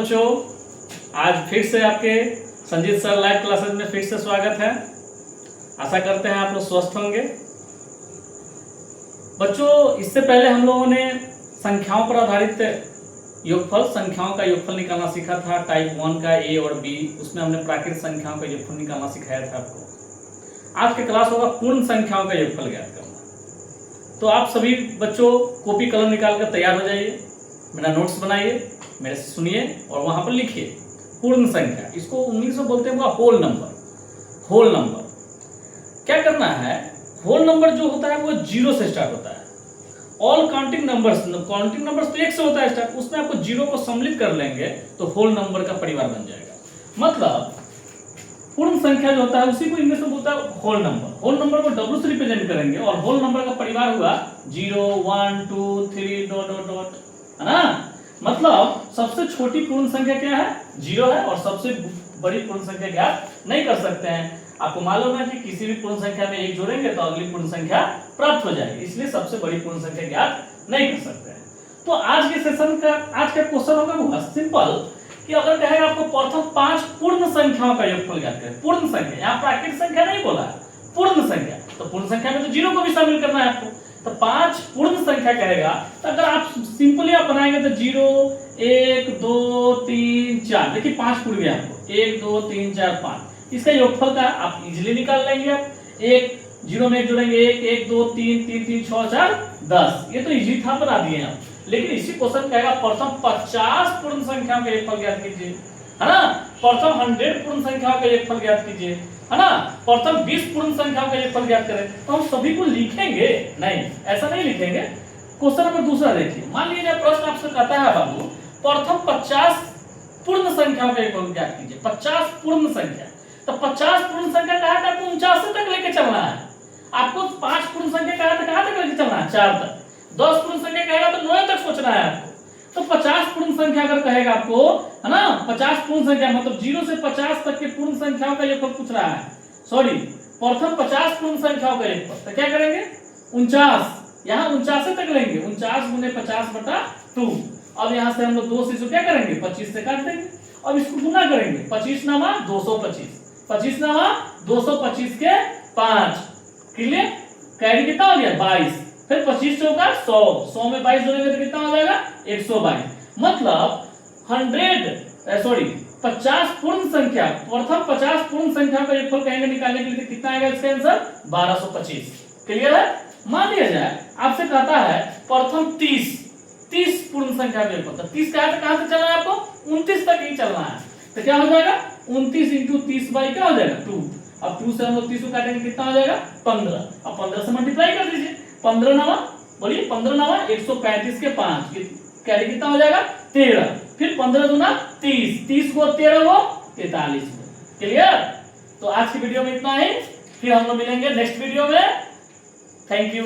बच्चों, आज फिर से आपके संजीत सर लाइव क्लासेस में फिर से स्वागत है। आशा करते हैं आप लोग स्वस्थ होंगे। बच्चों, इससे पहले हम लोगों ने संख्याओं पर आधारित योगफल, संख्याओं का योगफल निकालना सीखा था। टाइप 1 का ए और बी, उसमें हमने प्राकृतिक संख्याओं का योगफल निकालना सिखाया था आपको। आज की क्लास होगा पूर्ण संख्याओं का योगफल ज्ञात करना। तो आप सभी बच्चों कॉपी कलम निकाल कर तैयार हो जाइए, मेरा नोट्स बनाइए, मेरे से सुनिए और वहां पर लिखिए। पूर्ण संख्या, इसको इंग्लिश में बोलते हैं होल नंबर। होल नंबर क्या करना है, होल नंबर जो होता है वो 0 से स्टार्ट होता है। ऑल काउंटिंग नंबर्स तो 1 से होता है स्टार्ट, उसमें आपको 0 को सम्मिलित कर लेंगे तो होल नंबर का परिवार बन जाएगा। मतलब पूर्ण संख्या जो होता है उसी को इंग्लिश में बोलता है होल नंबर। होल नंबर को W से रिप्रेजेंट करेंगे और होल नंबर का परिवार हुआ 0 1 2 3 डॉट डॉट डॉट, है ना। मतलब सबसे छोटी पूर्ण संख्या क्या है, 0 है, और सबसे बड़ी पूर्ण संख्या ज्ञात नहीं कर सकते हैं। आपको मालूम है कि किसी भी पूर्ण संख्या में 1 जोड़ेंगे तो अगली पूर्ण संख्या प्राप्त हो जाएगी, इसलिए सबसे बड़ी पूर्ण संख्या ज्ञात नहीं कर सकते हैं। तो आज के सेशन का आज का क्वेश्चन होगा बहुत सिंपल कि अगर कहेगा आपको प्रथम 5 पूर्ण संख्याओं का योगफल ज्ञात करें। पूर्ण संख्या, यहाँ प्राकृतिक संख्या नहीं बोला है, पूर्ण संख्या। तो पूर्ण संख्या में तो 0 को भी शामिल करना है आपको। तो 5 पूर्ण संख्या कहेगा तो अगर आप सिंपली आप बनाएंगे तो 0 1 2 3 4, देखिए 5 पूर्ण गया आपको, 1 2 3 4 5। इसका योगफल का आप इजीली निकाल लेंगे। आप 1 0 में 1 जोड़ेंगे 1 1 2 3 3 3 6 4 10, ये तो इजी था, बना दिए आप। लेकिन इसी क्वेश्चन कहेगा प्रथम 50 पूर्ण संख्याओं का योगफल ज्ञात कीजिए, है ना। प्रथम 100 पूर्ण संख्याओं का योगफल ज्ञात कीजिए, है ना। प्रथम 20 पूर्ण संख्याओं का योगफल ज्ञात करें। तो हम सभी को लिखेंगे नहीं, ऐसा नहीं लिखेंगे। क्वेश्चन नंबर दूसरा देखिए, मान लीजिए प्रश्न आपसे कहता है बाबू प्रथम 50 पूर्ण संख्याओं का योगफल ज्ञात कीजिए। 50 पूर्ण संख्या, तो 50 पूर्ण संख्या कहा था आपको 49 तक लेके चलना है। आपको 5 पूर्ण संख्या कहा था कहां तक लेके चलना है, 4 तक। 10 पूर्ण संख्या कहेगा तो 9 तक सोचना है आपको। तो 50 पूर्ण संख्या अगर कहेगा आपको, है ना, 50 पूर्ण संख्या मतलब 0 से 50 तक के पूर्ण संख्याओं का योगफल पूछ रहा है। सॉरी, प्रथम 50 पूर्ण संख्याओं का योगफल, तो क्या करेंगे 49, यहाँ 49 तक लेंगे। 49 गुने 50 बटा 2। अब यहाँ से हम लोग 2 से क्या करेंगे, 25 से काट देंगे। अब इसको गुना करेंगे, 25 नामा 225, 25 नामा 225 के 5, क्लियर। कैरी कितना हो गया 22, फिर 25 चौका 100, 100 में 22 जोड़ेंगे तो कितना हो जाएगा 122। मतलब 50 पूर्ण संख्या, प्रथम 50 पूर्ण संख्या का योगफल कहेंगे निकालने के लिए कितना आएगा इसका आंसर 1225। क्लियर है। मान लिया जाए आपसे कहता है प्रथम 30 पूर्ण संख्या का योगफल, 30 कहां से चलना है आपको, 29 तक ही चलना है। तो क्या हो जाएगा 29 इंटू 30 बाई क्या हो जाएगा 2। अब 2 से हम लोग 30 को काटेंगे कितना हो जाएगा 15। अब 15 से मल्टीप्लाई कर दीजिए, 15 नामा बोलिए 15 नामा 135 के 5, कैरी कितना हो जाएगा 13। फिर 15 दूना 30, 30 को 13 को 43 को। क्लियर। तो आज की वीडियो में इतना ही, फिर हम लोग मिलेंगे नेक्स्ट वीडियो में। Thank you.